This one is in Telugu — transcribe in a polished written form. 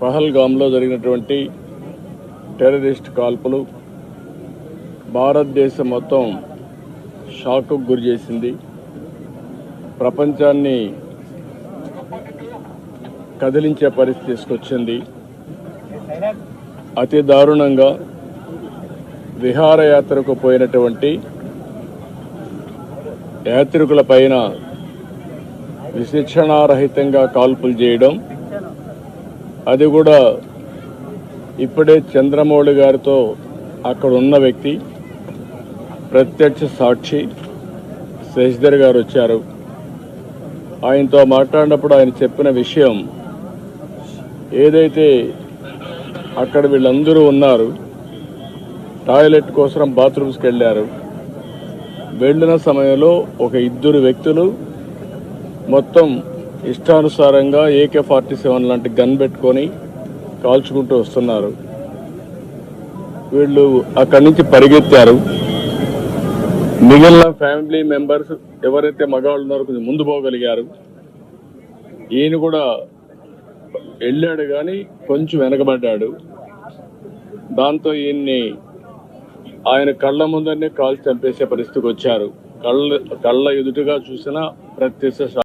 పహల్గామ్లో జరిగినటువంటి టెర్రరిస్ట్ కాల్పులు భారతదేశం మొత్తం షాక్కు గురి చేసింది. ప్రపంచాన్ని కదిలించే పరిస్థితి తీసుకొచ్చింది. అతి దారుణంగా విహారయాత్రకు పోయినటువంటి యాత్రికుల పైన విచక్షణారహితంగా కాల్పులు చేయడం, అది కూడా ఇప్పుడే చంద్రమౌళి గారితో అక్కడ ఉన్న వ్యక్తి ప్రత్యక్ష సాక్షి శశిధర్ గారు వచ్చారు. ఆయనతో మాట్లాడినప్పుడు ఆయన చెప్పిన విషయం ఏదైతే అక్కడ వీళ్ళందరూ ఉన్నారు, టాయిలెట్ కోసం బాత్రూమ్స్కి వెళ్ళారు. వెళ్ళిన సమయంలో ఒక ఇద్దరు వ్యక్తులు మొత్తం ఇష్టానుసారంగా AK-47 లాంటి గన్ పెట్టుకొని కాల్చుకుంటూ వస్తున్నారు. వీళ్ళు అక్కడి నుంచి పరిగెత్తారు. మిగిలిన ఫ్యామిలీ మెంబర్స్ ఎవరైతే మగవాళ్ళు ఉన్నారో కొంచెం ముందు పోగలిగారు. ఈయన కూడా వెళ్ళాడు కానీ కొంచెం వెనకబడ్డాడు. దాంతో ఈయన్ని ఆయన కళ్ళ ముందరనే కాల్చి చంపేసే పరిస్థితికి వచ్చారు. కళ్ళ ఎదుటిగా చూసిన ప్రత్యక్ష